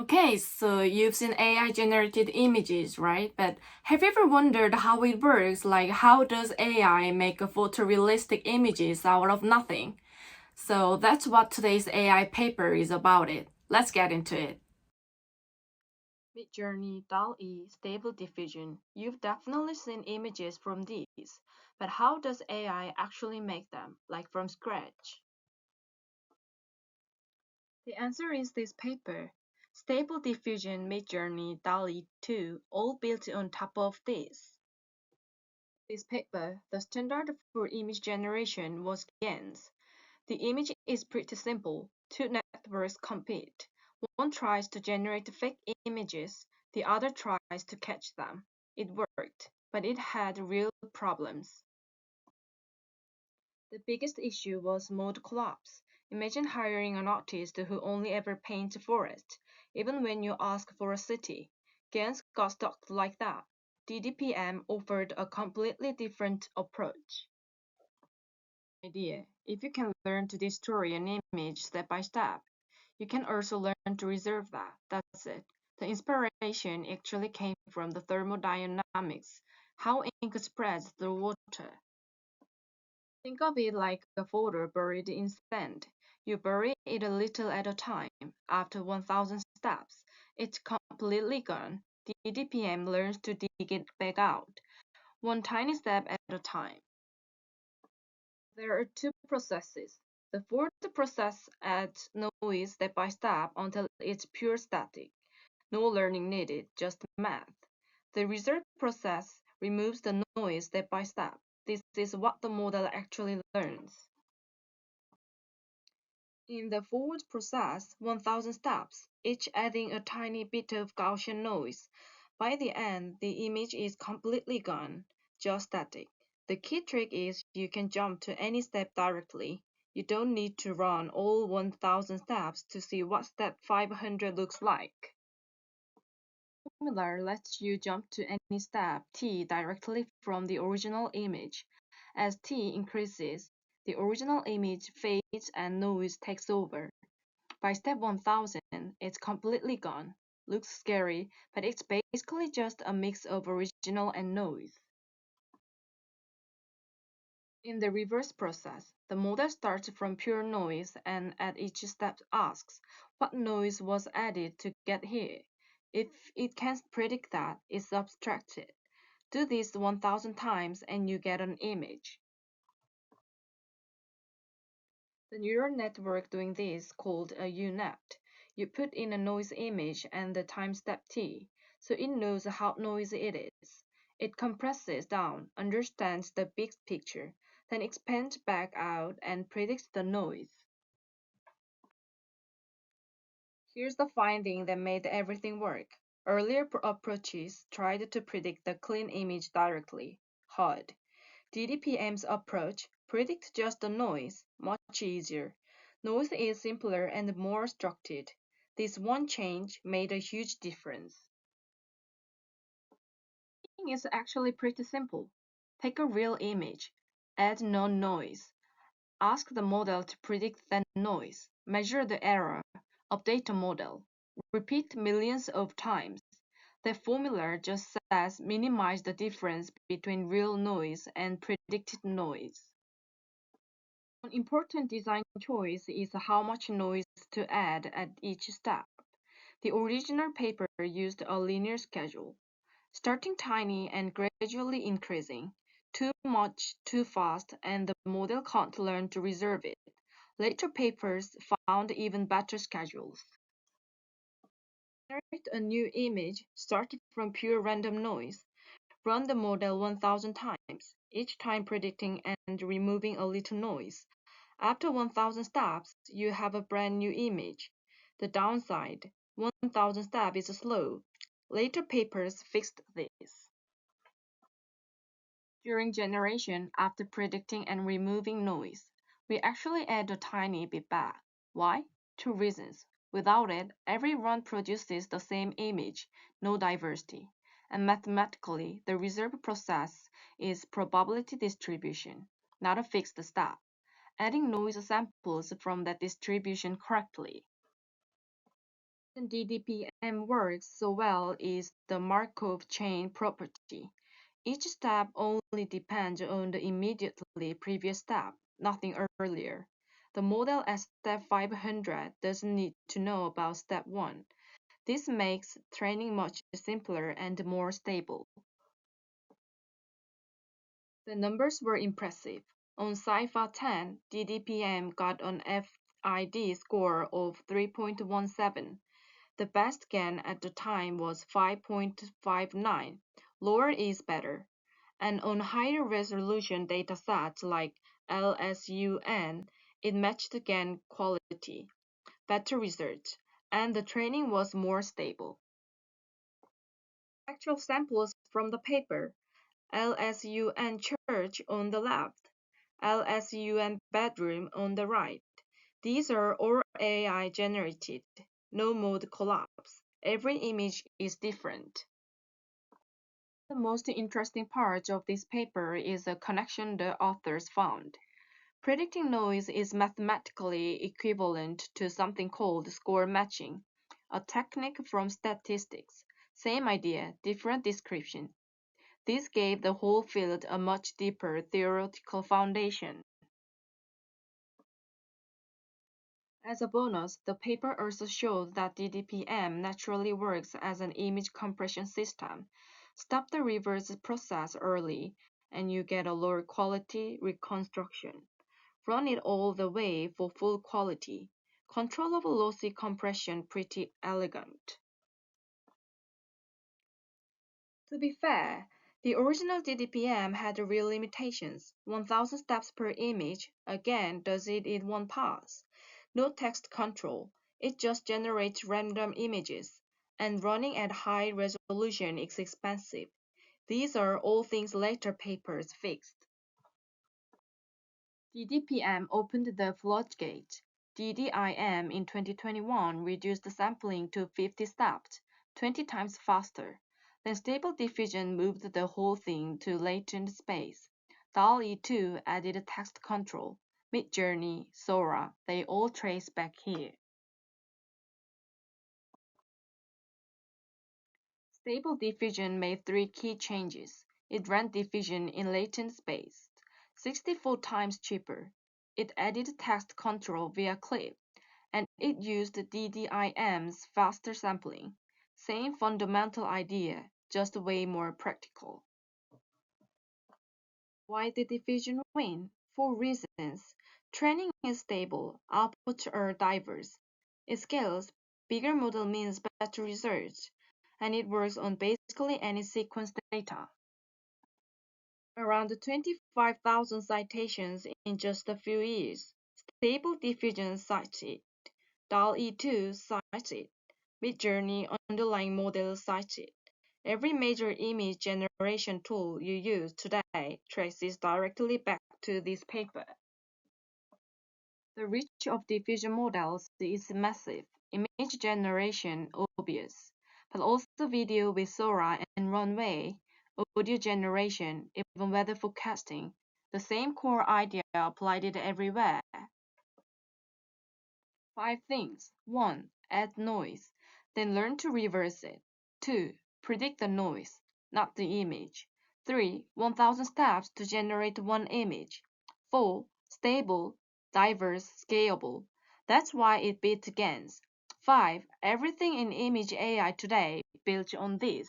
Okay, so you've seen AI generated images, right? But have you ever wondered how it works? Like, how does AI make a photorealistic images out of nothing? So that's what today's AI paper is about it. Let's get into it. Midjourney, DALL-E, Stable Diffusion. You've definitely seen images from these, but how does AI actually make them, like from scratch? The answer is this paper. Stable Diffusion, Midjourney, DALL-E 2, all built on top of this. This paper, the standard for image generation was GANs. The image is pretty simple. Two networks compete. One tries to generate fake images, the other tries to catch them. It worked, but it had real problems. The biggest issue was mode collapse. Imagine hiring an artist who only ever paints a forest, even when you ask for a city. GANs got stuck like that. DDPM offered a completely different approach. Idea. If you can learn to destroy an image step by step, you can also learn to reserve that. That's it. The inspiration actually came from the thermodynamics, how ink spreads through water. Think of it like a folder buried in sand. You bury it a little at a time. After 1,000 steps, it's completely gone. The DDPM learns to dig it back out, one tiny step at a time. There are two processes. The fourth process adds noise step by step until it's pure static. No learning needed, just math. The reserve process removes the noise step by step. This is what the model actually learns. In the forward process, 1,000 steps, each adding a tiny bit of Gaussian noise. By the end, the image is completely gone, just static. The key trick is you can jump to any step directly. You don't need to run all 1,000 steps to see what step 500 looks like. Formula lets you jump to any step t directly from the original image. As t increases, the original image fades and noise takes over. By step 1000, it's completely gone. Looks scary, but it's basically just a mix of original and noise. In the reverse process, the model starts from pure noise and at each step asks, what noise was added to get here? If it can't predict that, it's abstracted. Do this 1,000 times and you get an image. The neural network doing this, called a UNet, you put in a noise image and the time step t, so it knows how noisy it is. It compresses down, understands the big picture, then expands back out and predicts the noise. Here's the finding that made everything work. Earlier approaches tried to predict the clean image directly. Hard. DDPM's approach predicts just the noise, much easier. Noise is simpler and more structured. This one change made a huge difference. It is actually pretty simple. Take a real image, add no noise, ask the model to predict that noise, measure the error, update the model, repeat millions of times. The formula just says minimize the difference between real noise and predicted noise. An important design choice is how much noise to add at each step. The original paper used a linear schedule, starting tiny and gradually increasing. Too much, too fast, and the model can't learn to reserve it. Later papers found even better schedules. Generate a new image, start from pure random noise. Run the model 1,000 times, each time predicting and removing a little noise. After 1,000 steps, you have a brand new image. The downside, 1,000 steps is slow. Later papers fixed this. During generation, after predicting and removing noise, we actually add a tiny bit back. Why? Two reasons. Without it, every run produces the same image, no diversity. And mathematically, the reserve process is probability distribution, not a fixed step. Adding noise samples from that distribution correctly. The DDPM works so well is the Markov chain property. Each step only depends on the immediately previous step, nothing earlier. The model at step 500 doesn't need to know about step 1. This makes training much simpler and more stable. The numbers were impressive. On Sci-Fi 10, DDPM got an FID score of 3.17. The best GAN at the time was 5.59. Lower is better. And on higher resolution datasets like LSUN, it matched GAN quality, better results, and the training was more stable. Actual samples from the paper: LSUN church on the left, LSUN bedroom on the right. These are all AI generated, no mode collapse. Every image is different. The most interesting part of this paper is the connection the authors found. Predicting noise is mathematically equivalent to something called score matching, a technique from statistics. Same idea, different description. This gave the whole field a much deeper theoretical foundation. As a bonus, the paper also showed that DDPM naturally works as an image compression system. Stop the reverse process early, and you get a lower quality reconstruction. Run it all the way for full quality. Control of lossy compression pretty elegant. To be fair, the original DDPM had real limitations. 1000 steps per image, again, does it in one pass. No text control. It just generates random images. And running at high resolution is expensive. These are all things later papers fixed. DDPM opened the floodgates. DDIM in 2021 reduced the sampling to 50 steps, 20 times faster. Then Stable Diffusion moved the whole thing to latent space. DALL-E 2 added text control. Midjourney, Sora, they all trace back here. Stable Diffusion made 3 key changes. It ran diffusion in latent space, 64 times cheaper. It added text control via clip, and it used DDIM's faster sampling. Same fundamental idea, just way more practical. Why did diffusion win? 4 reasons. Training is stable, outputs are diverse. It scales, bigger model means better results, and it works on basically any sequence data. Around 25,000 citations in just a few years. Stable Diffusion cites it. DALL-E 2 cites it. Midjourney underlying model cites it. Every major image generation tool you use today traces directly back to this paper. The reach of diffusion models is massive. Image generation obvious, but also video with Sora and Runway, audio generation, even weather forecasting. The same core idea applied it everywhere. 5 things. 1. Add noise. Then learn to reverse it. 2. Predict the noise, not the image. 3. 1000 steps to generate one image. 4. Stable, diverse, scalable. That's why it beat GANs. 5. Everything in image AI today built on this.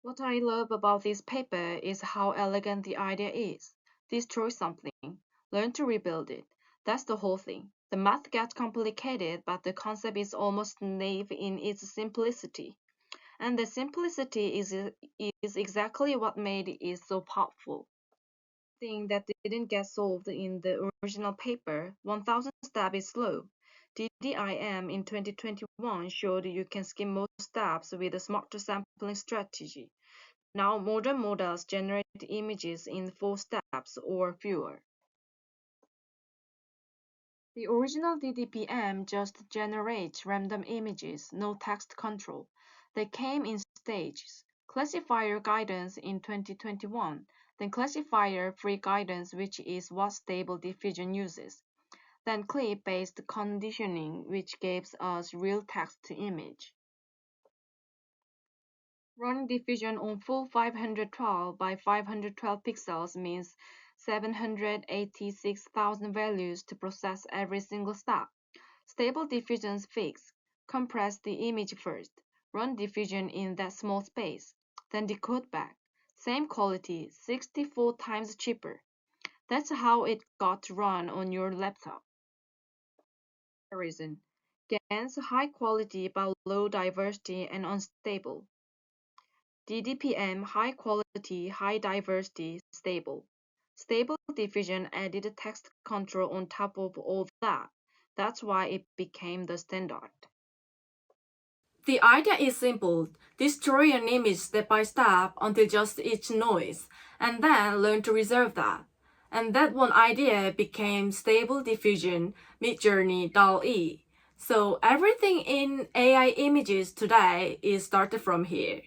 What I love about this paper is how elegant the idea is. Destroy something, learn to rebuild it. That's the whole thing. The math gets complicated, but the concept is almost naive in its simplicity. And the simplicity is exactly what made it so powerful. Thing that didn't get solved in the original paper, 1000 steps is slow. DDIM in 2021 showed you can skim most steps with a smarter sampling strategy. Now modern models generate images in 4 steps or fewer. The original DDPM just generates random images, no text control. They came in stages. Classifier guidance in 2021, then classifier-free guidance, which is what Stable Diffusion uses. then clip-based conditioning, which gives us real text to image. Running diffusion on full 512 by 512 pixels means 786,000 values to process every single step. Stable diffusion's fix: compress the image first, run diffusion in that small space, then decode back. Same quality, 64 times cheaper. That's how it got to run on your laptop. Reason: GANs high quality but low diversity and unstable. DDPM high quality, high diversity, stable. Stable diffusion added text control on top of all that. That's why it became the standard. The idea is simple: destroy an image step by step until just each noise, and then learn to resolve that. And that one idea became Stable Diffusion, Midjourney, DALL-E. So everything in AI images today is started from here.